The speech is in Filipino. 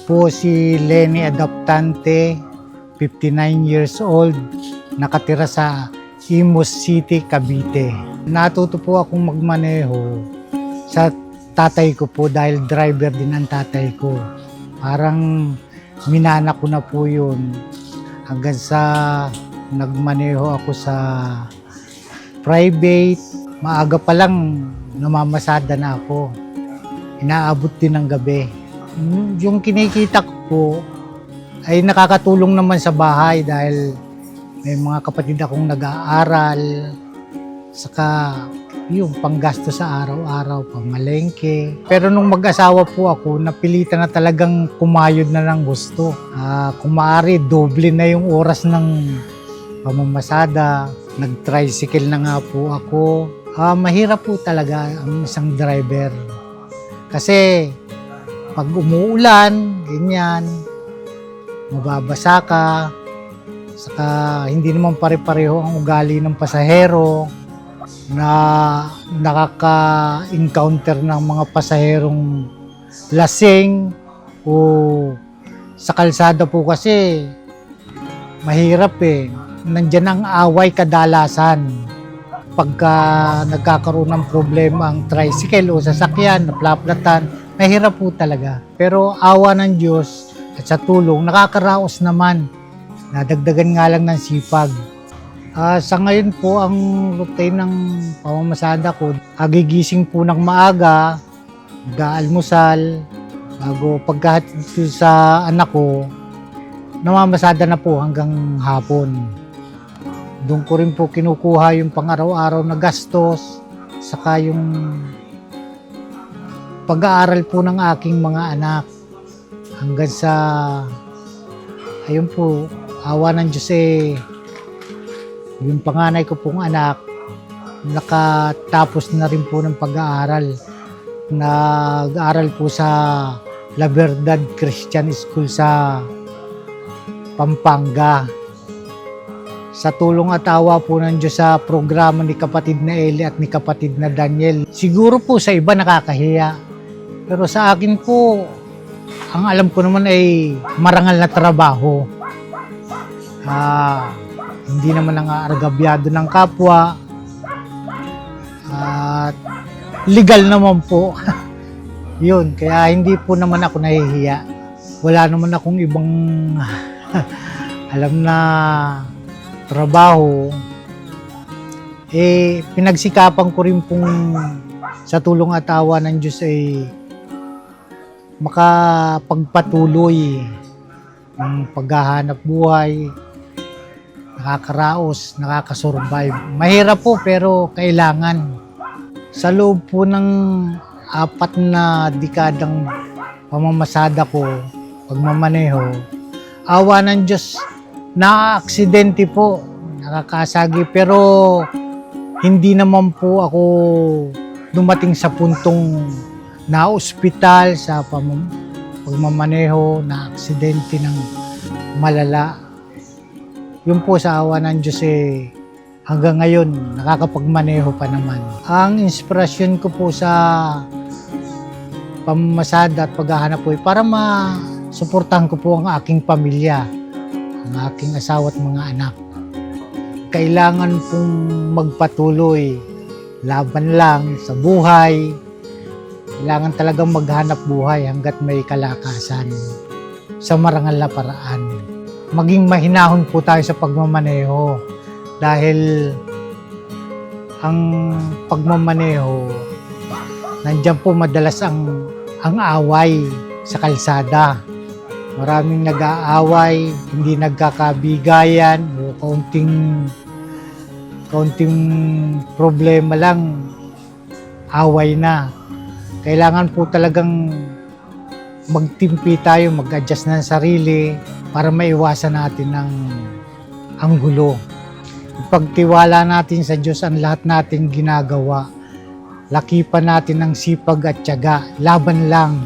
po si Lenny Adoptante, 59 years old, nakatira sa Imus City, Cavite. Natuto po akong magmaneho sa tatay ko po dahil driver din ang tatay ko. Parang minana ko na po yun hanggang sa nagmaneho ako sa private. Maaga pa lang namamasada na ako. Inaabot din ng gabi. Yung kinikita ko po ay nakakatulong naman sa bahay dahil may mga kapatid akong nag-aaral, saka yung panggasto sa araw-araw, pamalengke. Pero nung mag-asawa po ako, napilitan na talagang kumayod na ng gusto. Kung maaari, doble na yung oras ng pamamasada. Nag-tricycle na nga po ako. Mahirap po talaga ang isang driver. Kasi pag umuulan, ganyan, mababasa ka, saka hindi naman pare-pareho ang ugali ng pasahero na nakaka-encounter ng mga pasaherong lasing o sa kalsada po kasi mahirap eh. Nandiyan ang away kadalasan. Pagka nagkakaroon ng problema ang tricycle o sasakyan, naplaplatan, mahirap po talaga. Pero awa ng Diyos at sa tulong, nakakaraos naman. Nadagdagan nga lang ng sipag. Sa ngayon po, ang routine ng pamamasada ko, gigising po ng maaga, mag-aalmusal, bago pagkahatid sa anak ko, namamasada na po hanggang hapon. Doon ko rin po kinukuha yung pang-araw-araw na gastos, saka yung pag-aaral po ng aking mga anak. Hanggang sa, ayun po, awa ng Diyos eh, yung panganay ko pong anak, nakatapos na rin po ng pag-aaral. Nag-aaral po sa La Verdad Christian School sa Pampanga. Sa tulong at awa po ng Diyos sa programa ni kapatid na Eli at ni kapatid na Daniel. Siguro po sa iba nakakahiya. Pero sa akin po, ang alam ko naman ay marangal na trabaho. Hindi naman nangaargabyado ng kapwa. At legal naman po. Yun, kaya hindi po naman ako nahihiya. Wala naman akong ibang alam na trabaho, pinagsikapan ko rin pong sa tulong at awa ng Diyos ay makapagpatuloy ng paghahanap buhay, nakakaraos, nakakasurvive. Mahirap po pero kailangan. Sa loob po ng 4 na dekadang pamamasada ko, pagmamaneho, awa ng Diyos, na-aksidente po, nakakasagi, pero hindi naman po ako dumating sa puntong na-ospital sa pagmamaneho, na-aksidente ng malala. Yun po sa awa ng Diyos hanggang ngayon, nakakapagmaneho pa naman. Ang inspirasyon ko po sa pamamasada at paghahanap po para masuportahan ko po ang aking pamilya, ang aking asawa at mga anak. Kailangan pong magpatuloy, laban lang sa buhay. Kailangan talagang maghanap buhay hanggat may kalakasan sa marangal na paraan. Maging mahinahon po tayo sa pagmamaneho dahil ang pagmamaneho, nandiyan po madalas ang away sa kalsada. Maraming nag-aaway, hindi nagkakabigayan, o kaunting problema lang, away na. Kailangan po talagang magtimpi tayo, mag-adjust ng sarili para maiwasan natin ang gulo. Ipagtiwala natin sa Diyos ang lahat nating ginagawa. Lakipan natin ng sipag at tiyaga, laban lang.